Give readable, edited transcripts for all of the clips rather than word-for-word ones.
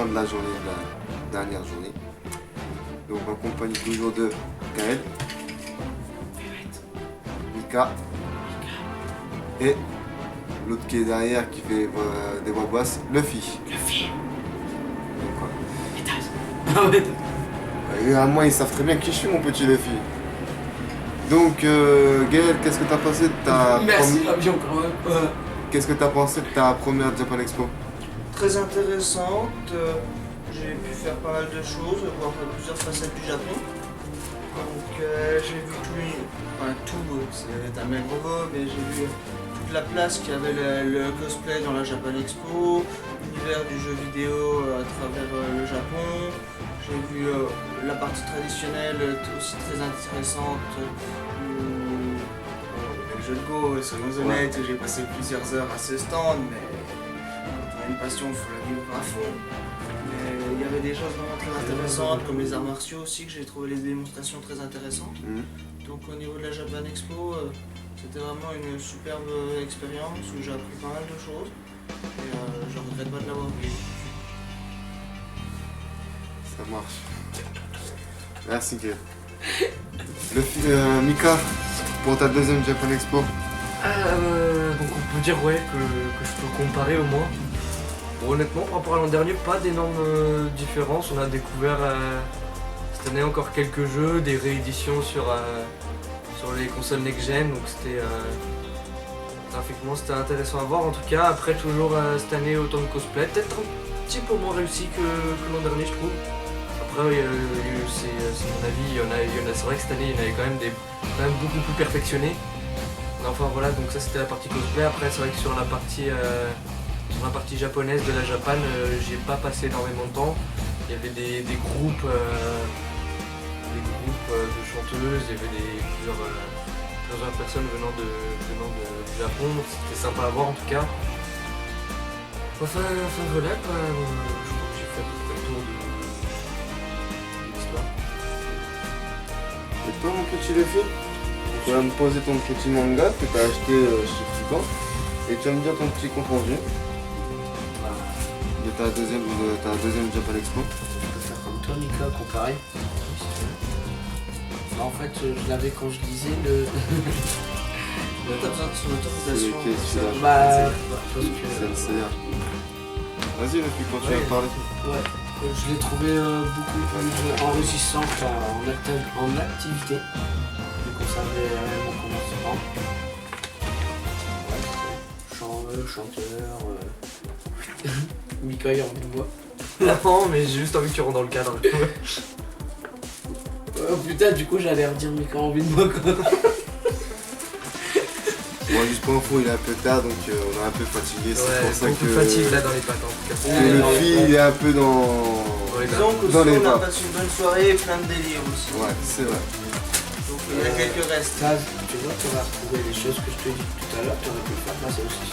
de la journée, de la dernière journée. Donc en compagnie toujours de Gaël, Mika et l'autre qui est derrière qui fait des voix basses, Luffy. Donc voilà. Et à moi ils savent très bien qui je suis mon petit Luffy. Donc Gaël, qu'est-ce que t'as pensé de ta Merci l'avion quand même. Qu'est-ce que t'as pensé de ta première Japan Expo? Très intéressante, j'ai pu faire pas mal de choses, voir plusieurs facettes du Japon. Donc j'ai vu tout, c'est un maigre mot, mais j'ai vu toute la place qu'il y avait le cosplay dans la Japan Expo, l'univers du jeu vidéo à travers le Japon. J'ai vu la partie traditionnelle aussi très intéressante. Le jeu de Go, soyons honnêtes, j'ai passé plusieurs heures à ce stand, mais quand on a une passion, il faut la vivre à fond. Mais il y avait des choses vraiment très intéressantes, comme les arts martiaux aussi, que j'ai trouvé les démonstrations très intéressantes. Donc au niveau de la Japan Expo, c'était vraiment une superbe expérience où j'ai appris pas mal de choses. Et je regrette pas de l'avoir vu. Ça marche. Merci Gaël. Mika, pour ta deuxième Japan Expo. Donc on peut dire que je peux comparer au moins. Bon, honnêtement, par rapport à l'an dernier, pas d'énormes différences. On a découvert cette année encore quelques jeux, des rééditions sur les consoles next-gen, donc c'était graphiquement c'était intéressant à voir en tout cas. Après toujours cette année autant de cosplay, peut-être un petit peu moins réussi que l'an dernier je trouve. Après c'est mon avis, c'est vrai que cette année il y en avait quand même beaucoup plus perfectionnés. Mais enfin voilà, donc ça c'était la partie cosplay. Après c'est vrai que sur la partie japonaise de la Japan, j'ai pas passé énormément de temps. Il y avait des groupes de chanteuses, il y avait plusieurs personnes venant du Japon, c'était sympa à voir en tout cas. Enfin voilà quoi, je crois que j'ai fait à peu près le tour de l'histoire. Et toi mon petit Luffy, tu vas me poser ton petit manga que tu as acheté chez Flippant et tu vas me dire ton petit compte rendu de ta deuxième Japan Expo. Je peux faire comme toi, Mika, comparer. Bah, en fait, je l'avais quand je lisais le. T'as besoin de son autorisation. Ok, celui-là. Bah, parce que. C'est le CA. Vas-y Luffy, continue à parler. Ouais, je l'ai trouvé beaucoup plus enrichissant en activité. Donc on savait réellement comment se rend. Ouais, chanteur. Mika, il a envie de moi. Non mais j'ai juste envie que tu rentres dans le cadre. Oh putain, du coup j'allais redire Mika a envie de moi quoi. Moi juste pour info, il est un peu tard donc on est un peu fatigué, c'est pour ça beaucoup que de fatigue là dans les pattes en tout cas. que le fil il est un peu dans les Disons que Dans les on a bas. passé une bonne soirée et plein de délire aussi. Ouais, c'est vrai. Donc il y a quelques restes. Là, tu vois, tu vas retrouver les choses que je te dis tout à l'heure, tu aurais pu le faire passer aussi.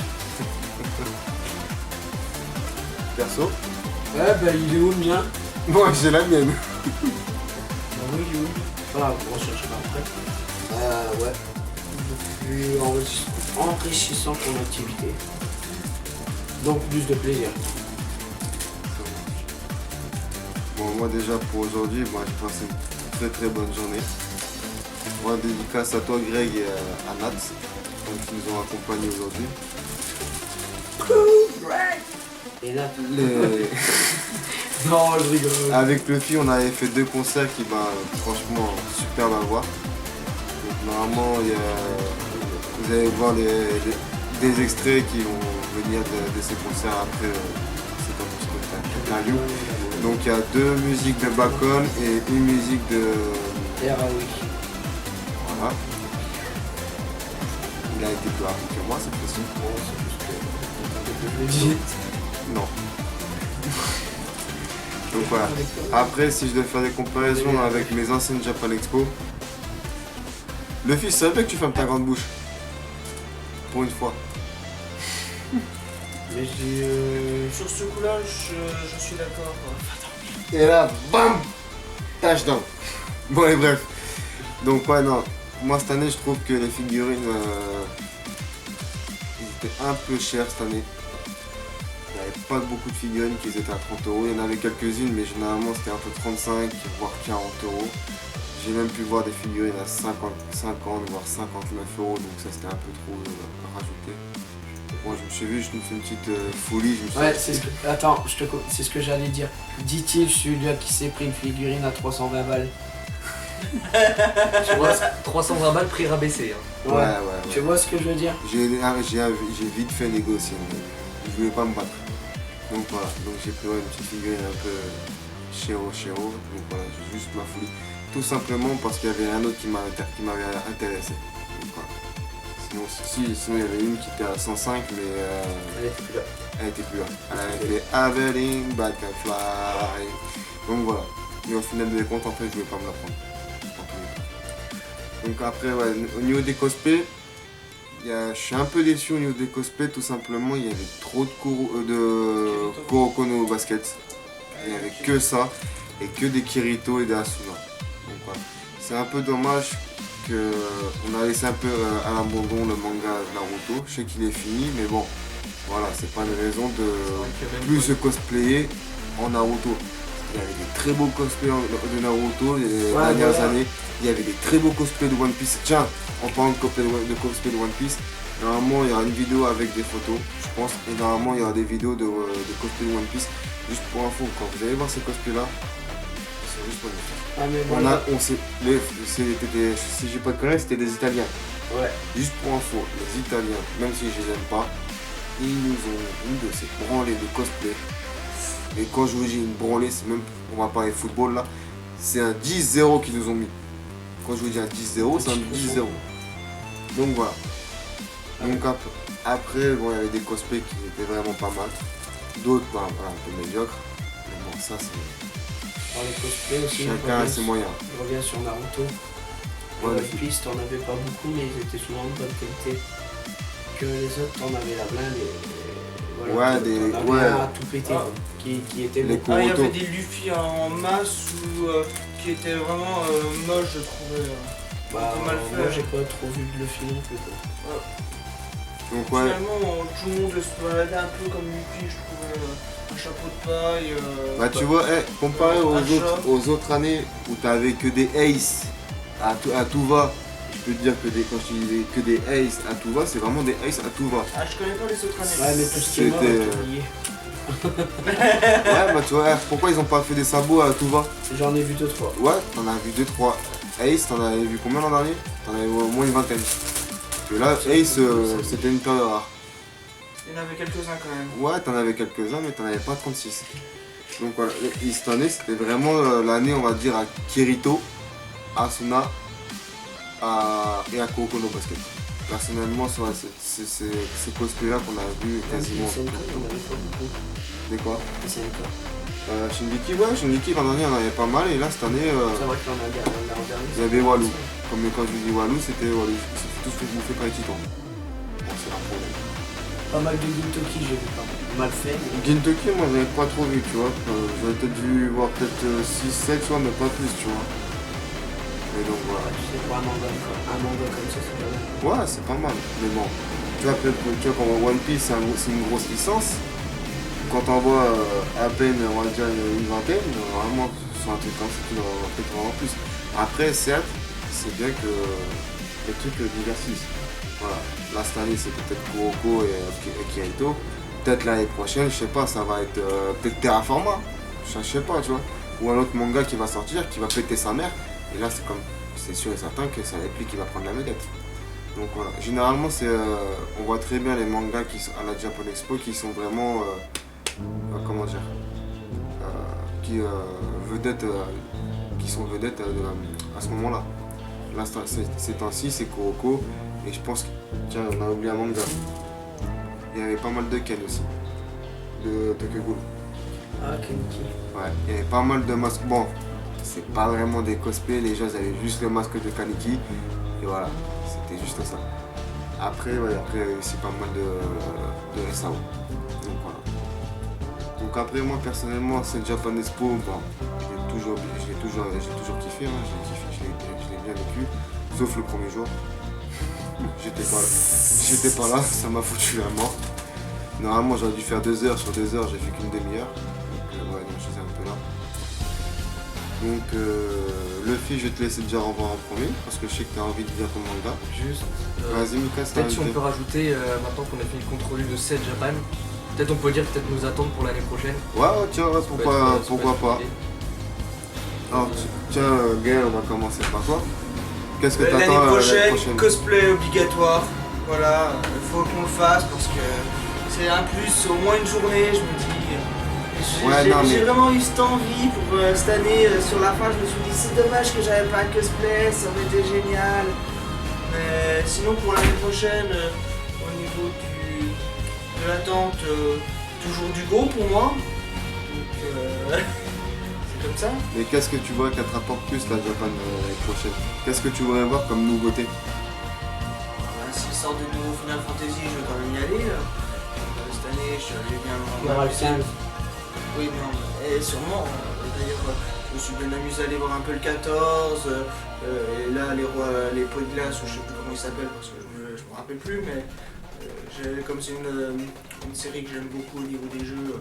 Perso. Ouais, bah il est où le mien? Moi j'ai la mienne. Bah oui, il est où? Enfin, on cherchera après. Ouais. Plus enrichissant comme activité. Donc plus de plaisir. Bon moi déjà pour aujourd'hui, moi j'ai passé une très très bonne journée. Moi dédicace à toi Greg et à Nat, donc, qui nous ont accompagnés aujourd'hui. Et là, Les... non, je rigole. Avec Luffy on avait fait 2 concerts qui franchement superbe à voir. Donc normalement vous allez voir des extraits qui vont venir de ces concerts après cette interview. Donc il y a 2 musiques de Bacon et une musique de... oui. Voilà. Il a été plus rapide que moi cette fois-ci. Bon, c'est juste que Non. Donc voilà. Après si je dois faire des comparaisons avec mes anciennes Japan Expo, Luffy, c'est vrai que tu fermes ta grande bouche. Pour une fois. Mais j'ai. Sur ce coup-là, je suis d'accord. Et là, bam, touchdown. Bon et bref. Donc ouais non, moi cette année je trouve que les figurines ils étaient un peu chères cette année. Il n'y avait pas beaucoup de figurines qui étaient à 30 euros. Il y en avait quelques-unes, mais généralement c'était un peu 35 voire 40 euros. J'ai même pu voir des figurines à 50 voire 59 euros, donc ça c'était un peu trop rajouté. Moi je me suis vu, je me fais une petite folie. Je me suis Ouais, acheté- attends, c'est ce que j'allais dire. Dit-il celui-là qui s'est pris une figurine à 320 balles. Tu vois, 320 balles, prix rabaissé. Hein. Ouais. Tu vois ce que je veux dire? J'ai vite fait négocier, mais je voulais pas me battre. Donc voilà, donc j'ai pris une petite figurine un peu chéro. Donc voilà, j'ai juste ma folie. Tout simplement parce qu'il y avait un autre qui m'avait intéressé. Donc voilà. Sinon il y avait une qui était à 105, mais Elle était plus là. elle était plus là. Elle avait Aveling Butterfly. Donc voilà. Et au final des comptes, en fait, je voulais pas me la prendre. En tous les cas. Donc après, ouais, au niveau des cosplays, je suis un peu déçu au niveau des cosplays, tout simplement. Il y avait trop de Kuroko no Basket. Il n'y avait que ça, et que des Kirito et des Asuna. Donc voilà. C'est un peu dommage qu'on a laissé un peu à l'abandon le manga Naruto. Je sais qu'il est fini, mais bon, voilà, c'est pas une raison de plus se cosplayer en Naruto. Il y avait des très beaux cosplays de Naruto les dernières années. Il y avait des très beaux cosplays de One Piece. Tiens, en parlant de cosplay de One Piece, normalement il y aura une vidéo avec des photos, je pense. Et normalement il y aura des vidéos de cosplay de One Piece. Juste pour info, quand vous allez voir ces cosplays là, ils sont juste magnifiques. Ah, mais voilà. Si j'ai pas de conneries, c'était des Italiens. Ouais. Juste pour info, les Italiens, même si je les aime pas, ils nous ont une de ces branlées de cosplay. Et quand je vous dis une branlée, c'est même, on va parler football là, c'est un 10-0 qu'ils nous ont mis. Quand je vous dis un 10-0, c'est un 10-0. Donc voilà. Donc après, bon, il y avait des cosplays qui étaient vraiment pas mal. D'autres, bah, voilà, un peu médiocres. Mais bon, ça c'est... Dans les cosplays aussi. Chacun a ses moyens. Je reviens sur Naruto. Ouais, One Piece, t'en avais pas beaucoup, mais ils étaient souvent de bonne qualité. Que les autres, t'en avais la blinde et voilà. Ouais, t'en avais un à tout pété, Ah. qui était Les bon. Ah, il y avait Kuroto. des Luffy en masse ou qui étaient vraiment moches, je trouvais. Bah, pas mal fait. moi, j'ai pas trop vu de Luffy non plus, quoi. Donc ouais, Finalement, tout le monde se baladait un peu comme Luffy, je trouvais. Un chapeau de paille. bah tu vois, comparé Un aux autres années où t'avais que des aces à tout va, je peux te dire que quand je dis que des aces à tout va, c'est vraiment des aces à tout va. Ah, je connais pas les autres années. Ouais, mais tout ce qui est mort, C'était, est oublié. Ouais, bah tu vois, pourquoi ils ont pas fait des sabots à tout va? J'en ai vu 2-3. Ouais, t'en as vu 2-3. Ace, t'en avais vu combien l'an dernier? T'en avais au moins une vingtaine. Et là, Ace, c'était une période rare. Il y en avait quelques-uns quand même. Ouais, t'en avais quelques-uns, mais t'en avais pas 36. Donc voilà, et cette année, c'était vraiment l'année, on va dire, à Kirito, Asuna et à Kuroko no Basket. Personnellement, c'est ces cosplays-là qu'on a vu quasiment. SNK, il y en avait pas beaucoup. Des quoi? SNK. Shingeki, ouais, Shingeki, l'an dernier, on en avait pas mal, et là, cette année, C'est vrai que l'an dernier. il y avait Walou. Comme quand je vous dis Walou, c'était Walou. C'est tout ce que je me fais pas les titans. Bon, c'est un problème. Pas mal de Gintoki, j'ai vu pas mal fait. Mais... Gintoki, moi j'en ai pas trop vu, tu vois. J'aurais peut-être dû voir peut-être 6-7 fois, mais pas plus, tu vois. Et donc voilà. Tu sais, pour un manga comme ça, c'est pas mal. Ouais, c'est pas mal, mais bon. Tu vois, quand One Piece, c'est une grosse licence. Quand on voit à peine, on va dire, une vingtaine, normalement, sur un truc comme ça, tu dois avoir peut-être vraiment plus. Après, certes, c'est bien que les trucs diversifient. Voilà. Là, cette année, c'est peut-être Kuroko et Kirito. Peut-être l'année prochaine, je sais pas, ça va être peut-être Terraforma. Je sais pas, tu vois. Ou un autre manga qui va sortir, qui va péter sa mère. Et là, c'est sûr et certain que ça va être lui qui va prendre la vedette. Donc voilà. Généralement, on voit très bien les mangas qui sont à la Japan Expo qui sont vraiment, comment dire, qui sont vedettes à ce moment-là. Là, ces temps-ci, c'est Kuroko. Et je pense que, tiens, on a oublié un manga. Il y avait pas mal de Ken aussi. De Tokyo Ghoul. Ah, Kenki. Ouais, il y avait pas mal de masques. Bon, c'est pas vraiment des cosplays, les gens ils avaient juste le masque de Kaneki. Et voilà, c'était juste ça. Après, ouais, il y avait aussi pas mal de SAO. Donc voilà. Donc après, moi personnellement, cette Japan Expo, bon, j'ai toujours kiffé, hein, je l'ai bien vécu. Sauf le premier jour. J'étais pas là, ça m'a foutu la mort. Normalement j'aurais dû faire 2 heures, sur 2 heures j'ai fait qu'une demi-heure. Donc ouais, donc je suis un peu là. Donc Luffy, je vais te laisser déjà revoir en premier parce que je sais que tu as envie de dire ton manga. Juste. Vas-y Mika, c'est Peut-être si on peut rajouter, maintenant qu'on a fini le contrôle de 7 Japan, peut-être on peut dire peut-être nous attendre pour l'année prochaine. Ouais, tiens, ouais, Ça peut être, pourquoi ça peut être pas. une idée. Alors tiens Gaël, on va commencer par toi. Qu'est-ce que tu L'année attends prochaine, cosplay obligatoire. Voilà, il faut qu'on le fasse parce que c'est un plus, au moins une journée, je me dis. Ouais, non, mais- J'ai vraiment eu cette envie pour cette année. Sur la fin, je me suis dit c'est dommage que j'avais pas un cosplay, ça aurait été génial. Mais sinon, pour l'année prochaine, au niveau de l'attente, toujours du go pour moi. Donc, c'est comme ça. Mais qu'est-ce que tu vois qu'elle te rapporte plus la Japan l'année prochaine? Qu'est-ce que tu voudrais voir comme nouveauté? S'il sort de nouveau Final Fantasy, je vais quand même y aller. Cette année, je suis allé bien Il y aura le 15. Oui, non, et sûrement. D'ailleurs, je me suis bien amusé à aller voir un peu le 14. Et là, les pots de glace, je sais plus comment ils s'appellent parce que je me rappelle plus, mais comme c'est une série que j'aime beaucoup au niveau des jeux,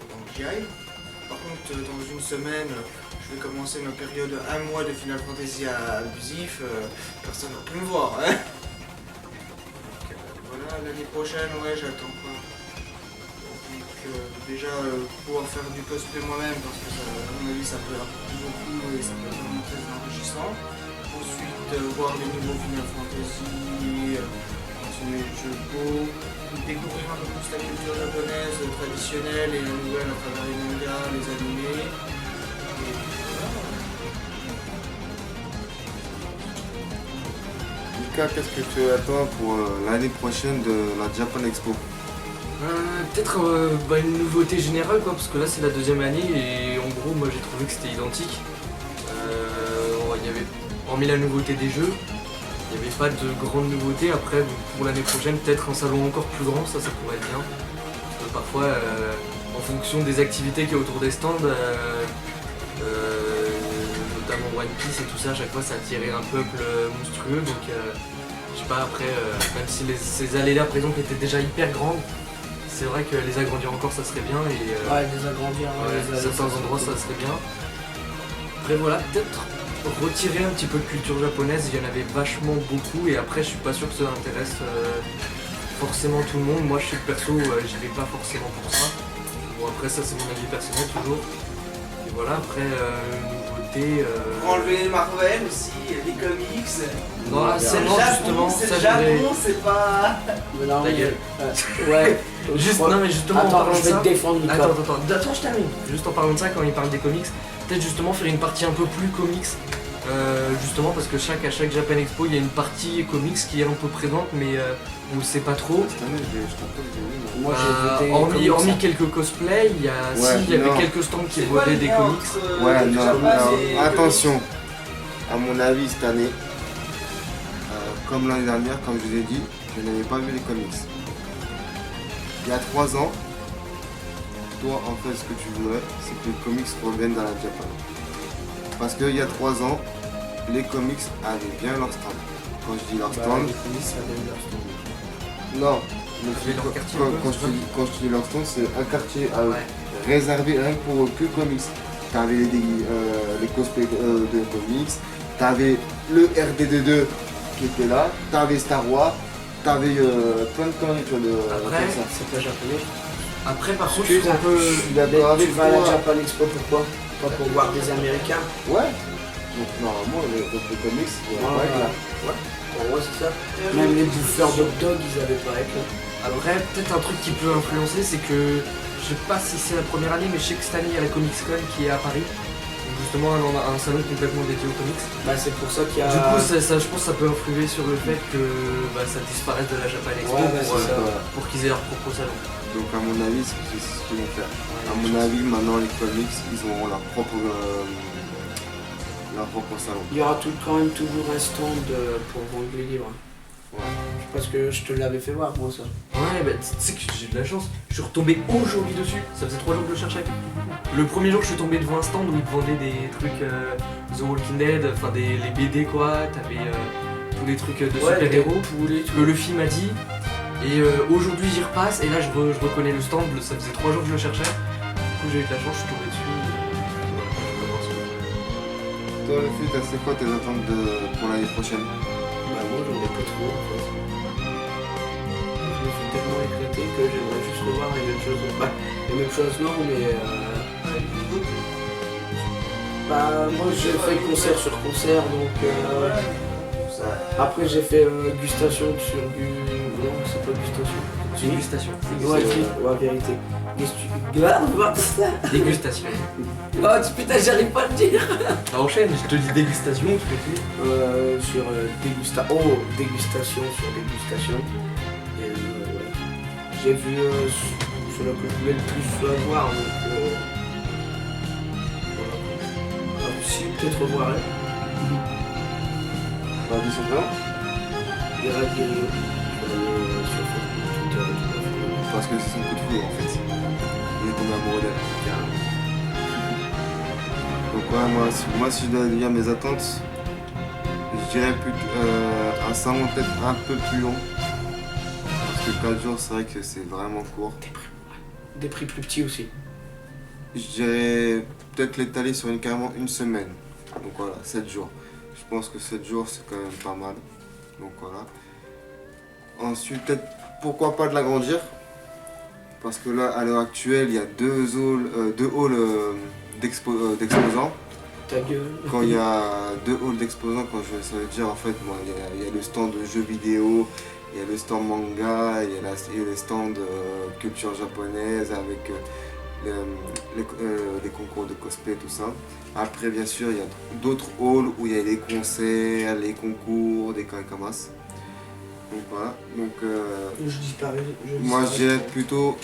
donc j'y aille. Par contre, dans une semaine, je vais commencer ma période 1 mois de Final Fantasy abusif. Personne n'a pu me voir. Hein. Donc, voilà, l'année prochaine, ouais, j'attends quoi. Déjà pouvoir faire du cosplay moi-même parce que ça, à mon avis ça peut rapporter beaucoup et ça peut être vraiment très enrichissant. Ensuite voir les nouveaux Final Fantasy, continuer le jeu beau, découvrir un peu plus la culture japonaise traditionnelle et la nouvelle à travers les mangas, les animés. Et voilà. Mika, qu'est-ce que tu attends pour l'année prochaine de la Japan Expo? Peut-être une nouveauté générale quoi, parce que là c'est la deuxième année et en gros moi j'ai trouvé que c'était identique. Il y avait, hormis la nouveauté des jeux, il n'y avait pas de grande nouveauté. Après bon, pour l'année prochaine peut-être un salon encore plus grand, ça pourrait être bien. Parce que parfois en fonction des activités qu'il y a autour des stands, notamment One Piece et tout ça, à chaque fois ça attirait un peuple monstrueux. Donc je sais pas, après même si ces allées là par exemple étaient déjà hyper grandes, c'est vrai que les agrandir encore ça serait bien et Ouais, les agrandir. certains endroits ça serait bien. Après voilà, peut-être retirer un petit peu de culture japonaise, il y en avait vachement beaucoup et après je suis pas sûr que ça intéresse forcément tout le monde. Moi je suis perso, j'y vais pas forcément pour ça. Bon après ça c'est mon avis personnel toujours. Et voilà, après nouveauté. Enlever Marvel aussi, les comics. Non, C'est le non, Japon, justement, c'est ça le je voulais- Japon, c'est pas. Mais non, Ta gueule. Ouais. Juste, non mais justement en Attends, parlant je de vais ça. te défendre, Mika. Attends, je termine. Juste en parlant de ça, quand il parle des comics, peut-être justement faire une partie un peu plus comics. Justement parce que à chaque Japan Expo, il y a une partie comics qui est un peu présente, mais on le sait pas trop. Cette année, je t'entends, j'ai vu, Moi j'ai voté. Hormis quelques cosplays, il y avait non. quelques stands qui C'est quoi vendaient le des lien comics. entre, Ouais, le non, Japon alors, et- attention. À mon avis, cette année, comme l'année dernière, comme je vous ai dit, je n'avais pas vu les comics. Il y a 3 ans, toi, en fait, ce que tu voudrais, c'est que les comics reviennent dans la Japan. Parce qu'il y a 3 ans, les comics avaient bien leur stand. Quand je dis leur stand, Les comics, ça donne leur stand. non. avaient leur quartier Quand, un peu, quand c'est je te dis leur stand, c'est un quartier Ouais. réservé rien que pour que comics. T'avais les cosplays de comics, t'avais le RDD2 qui était là, t'avais Star Wars, t'avais plein de conneries tu vois, Après, comme ça. C'est pas japonais. Après par contre, Excuse, on peut. Je suis d'accord Tu avec vas à la toi. Japan Expo pourquoi? Pas pour voir des Américains. Ouais. Donc normalement, les comics, il y a pas être là. Pour moi c'est ça. Même les bouffeurs d'hot dog, ils avaient pas à être là. Après, peut-être un truc qui peut influencer, c'est que je sais pas si c'est la première année, mais je sais que cette année il y a la Comics Con qui est à Paris. Donc justement, on a un salon complètement dédié aux comics. Bah c'est pour ça qu'il y a. Du coup, je pense que ça peut influer sur le fait que ça disparaisse de la Japan Expo Ouais, bah, pour, c'est ça. pour qu'ils aient leur propre salon. Donc à mon avis, c'est ce qu'ils vont faire. À mon avis, maintenant les comics, ils auront leur propre salon. Il y aura quand même toujours un stand pour vendre les livres. Ouais. Parce que je te l'avais fait voir moi ça. Ouais, bah tu sais que j'ai de la chance. Je suis retombé aujourd'hui dessus. Ça faisait 3 jours que je le cherchais. Le premier jour, je suis tombé devant un stand où ils te vendaient des trucs The Walking Dead, enfin les BD quoi. T'avais tous les trucs de super-héros. Tous les Que Luffy m'a dit. Et aujourd'hui j'y repasse et là je reconnais le stand, ça faisait 3 jours que je le cherchais. Du coup j'ai eu de la chance, je suis tombé dessus. Voilà, je vais voir ça. Toi, le fait, c'est quoi tes attentes pour l'année prochaine? Bah moi j'en ai pas trop en fait. Je me suis tellement éclaté que j'aimerais juste revoir les mêmes choses. Bah, les mêmes choses non mais bah moi j'ai fait concert sur concert donc après j'ai fait gustation sur non c'est pas gustation. Dégustation. Ouais, vérité. Dégustation. Oh putain j'arrive pas à le dire. Bah, enchaîne, je te dis dégustation, tu fais tout. Sur dégustation sur dégustation. Et ouais. J'ai vu celui que je voulais le plus voir donc voilà. Si peut-être revoir elle. Bah, dis son frère. Il y aura Guerrero. Sur Twitter et tout. Parce que c'est son coup de foudre en fait. Il est tombé amoureux d'elle. Donc ouais, moi si je dois dire mes attentes, je dirais un salon peut-être un peu plus long. Parce que 4 jours c'est vrai que c'est vraiment court. Des prix plus petits aussi. Je dirais peut-être l'étaler sur carrément une semaine. Donc voilà, 7 jours. Je pense que 7 jours c'est quand même pas mal. Donc voilà. Ensuite peut-être pourquoi pas de l'agrandir. Parce que là à l'heure actuelle il y a deux halls d'exposants. Ta gueule. Quand il y a 2 halls d'exposants, ça veut dire en fait moi il y a le stand de jeux vidéo, il y a le stand manga, il y a le stand culture japonaise avec les concours de cosplay, tout ça. Après, bien sûr, il y a d'autres halls où il y a les concerts, les concours, des kankamas. Donc voilà. Donc, Je disparais. moi, je dirais plutôt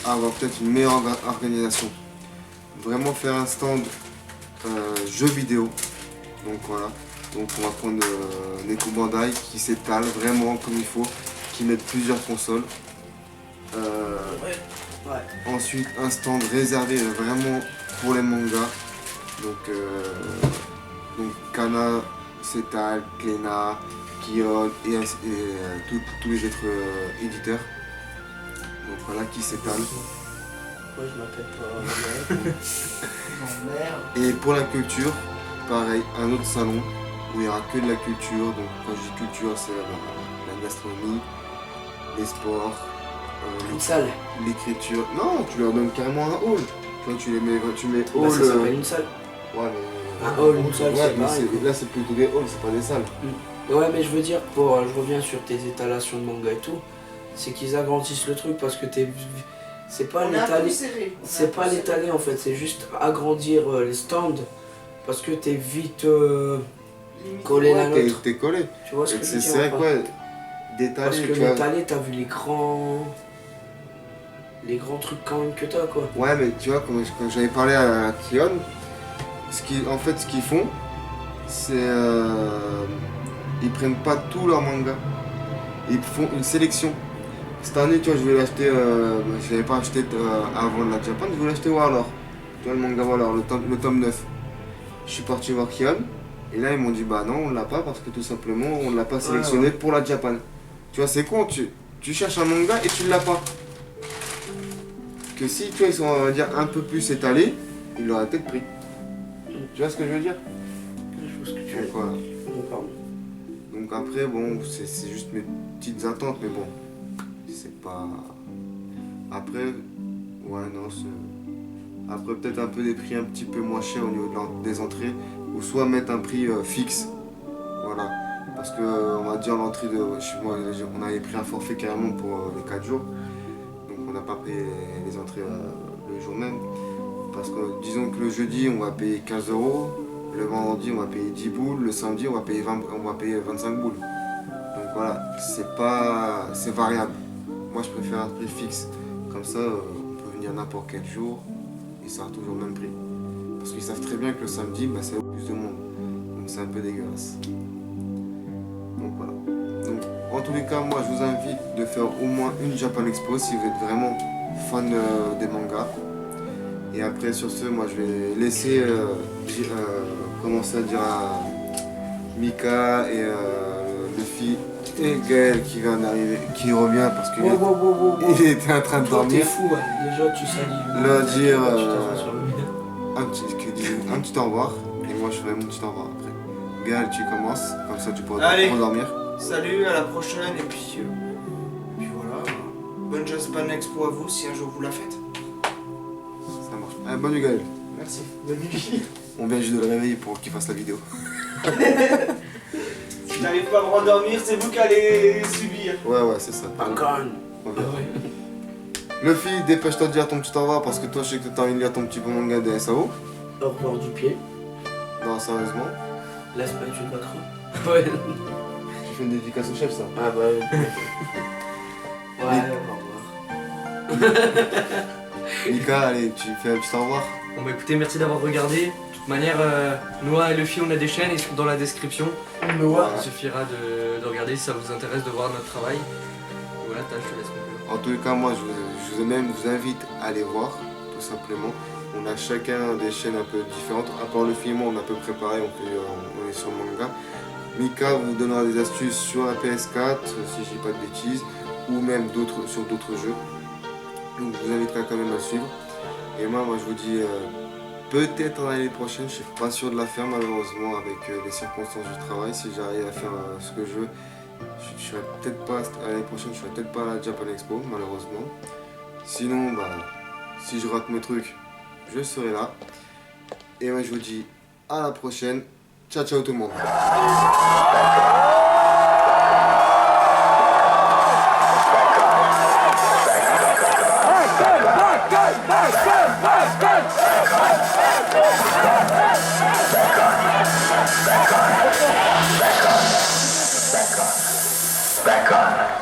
avoir peut-être une meilleure organisation. Vraiment faire un stand jeux vidéo. Donc voilà. Donc on va prendre Neko Bandai qui s'étale vraiment comme il faut, qui met plusieurs consoles. Ouais. Ensuite un stand réservé vraiment pour les mangas. Donc Kana, Setal, Klena, Kion et tous les autres éditeurs. Donc voilà qui s'étalent. Moi je m'appelle pas. Merde. Et pour la culture, pareil, un autre salon où il n'y aura que de la culture. Donc quand je dis culture, c'est la gastronomie, les sports, Une salle. l'écriture. Non, tu leur donnes carrément un hall. Toi, tu mets Bah, hall. ça s'appelle une salle. Ouais, mais... Un hall, une salle, ouais, c'est mais pareil. là, c'est plutôt des halls, c'est pas des salles. Ouais, mais je veux dire, je reviens sur tes étalations de manga et tout, c'est qu'ils agrandissent le truc parce que c'est pas On a un peu l'étaler. serré. C'est pas l'étaler en fait, c'est juste agrandir les stands parce que t'es vite Limite. collé l'un à Ouais, l'autre. t'es collé. Tu vois ce que je veux C'est dire vrai ou pas? que ouais, Parce d'étaler, que tu vois. l'étaler, t'as vu les grands trucs quand même que t'as quoi. Ouais, mais tu vois, quand j'avais parlé à Kion, en fait, ce qu'ils font, c'est. Ils prennent pas tous leurs mangas. Ils font une sélection. Cette année, tu vois, je vais l'acheter. Je l'avais pas acheté avant de la Japan, je voulais l'acheter Warlord. Tu vois, le manga Warlord, le tome 9. Je suis parti voir Kion, et là, ils m'ont dit, bah non, on l'a pas parce que tout simplement, on l'a pas sélectionné pour la Japan. Tu vois, c'est con, tu cherches un manga et tu l'as pas. Que si, tu vois, ils sont, on va dire, un peu plus étalés, ils l'auraient peut-être pris. Tu vois ce que je veux dire? Je vois ce que tu veux Donc voilà. dire. Pardon. Donc après, bon, c'est juste mes petites attentes, mais bon, c'est pas... Après, ouais, non, après peut-être un peu des prix un petit peu moins chers au niveau des entrées, ou soit mettre un prix fixe, voilà. Parce que, on va dire, l'entrée de... Moi, on avait pris un forfait carrément pour les 4 jours, donc on n'a pas pris les entrées le jour même. Parce que, disons que le jeudi, on va payer 15 €. Le vendredi, on va payer 10 boules. Le samedi, on va payer 25 boules. Donc voilà, c'est variable. Moi, je préfère un prix fixe. Comme ça, on peut venir n'importe quel jour et ça sera toujours le même prix. Parce qu'ils savent très bien que le samedi, bah, c'est plus de monde. Donc c'est un peu dégueulasse. Donc voilà. Donc, en tous les cas, moi, je vous invite de faire au moins une Japan Expo si vous êtes vraiment fan des mangas. Et après, sur ce, moi, je vais laisser commencer à dire à Mika et Luffy Et Gaël qui vient d'arriver, qui revient parce qu'il Wow. il était en train de Toi, t'es dormir. fou, ouais. Déjà, tu salis. Là, dire Tu t'assois sur le mur. un petit au revoir. Et moi, je ferai mon petit au revoir après. Gaël, tu commences. Comme ça, tu pourras Allez. dormir. Salut, à la prochaine, et puis voilà. Bonne Japan Expo à vous si un jour vous la faites. Ça marche. Allez, bonne nuit, Gaël. Merci. Bonne nuit. On vient juste de le réveiller pour qu'il fasse la vidéo. Si j'arrive pas à me rendormir, c'est vous qui allez subir. Ouais, c'est ça. Bacon. On verra. Luffy, dépêche-toi de dire ton petit au revoir parce que toi, je sais que t'as envie de lire ton petit manga de SAO. Au revoir du pied. Non, sérieusement. L'Espagne, tu le patron. Ouais. Tu fais une dédicace au chef, ça. Ah bah ouais. Ouais, au revoir. Mika, allez, tu fais un petit au revoir. Bon bah écoutez, merci d'avoir regardé. De toute manière, Noah et Luffy, on a des chaînes, ils sont dans la description. Noah. Il suffira de regarder si ça vous intéresse de voir notre travail. Voilà, je te laisse conclure. En tous les cas, moi, je vous invite à aller voir, tout simplement. On a chacun des chaînes un peu différentes. À part le film, on a à peu près pareil, on est sur manga. Mika vous donnera des astuces sur la PS4, si je dis pas de bêtises, ou même sur d'autres jeux. Donc je vous inviterai quand même à suivre. Et moi je vous dis peut-être l'année prochaine, je suis pas sûr de la faire malheureusement avec les circonstances du travail. Si j'arrive à faire ce que je veux, je serai peut-être pas l'année prochaine, je serai peut-être pas à la Japan Expo malheureusement. Sinon, si je rate mes trucs, je serai là. Et moi je vous dis à la prochaine. Ciao ciao tout le monde. Back on.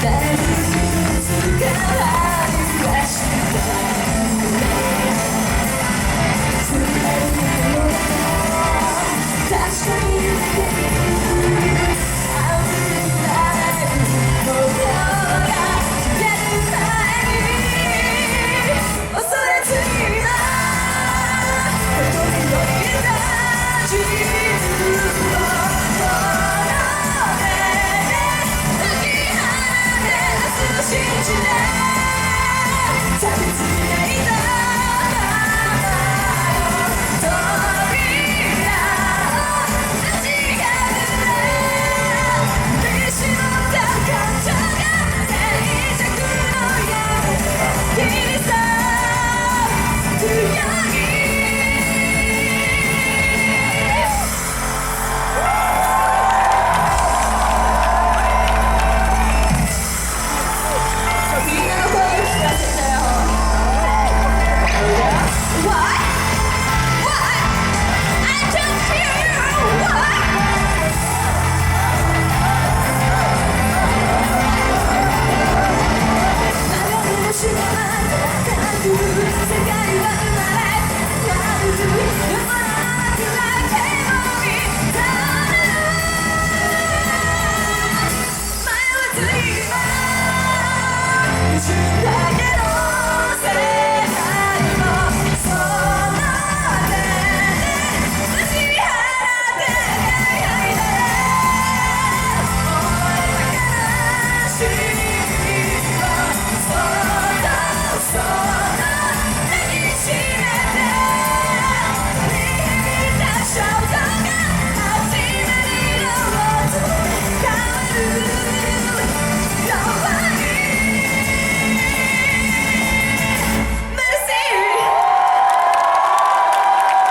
That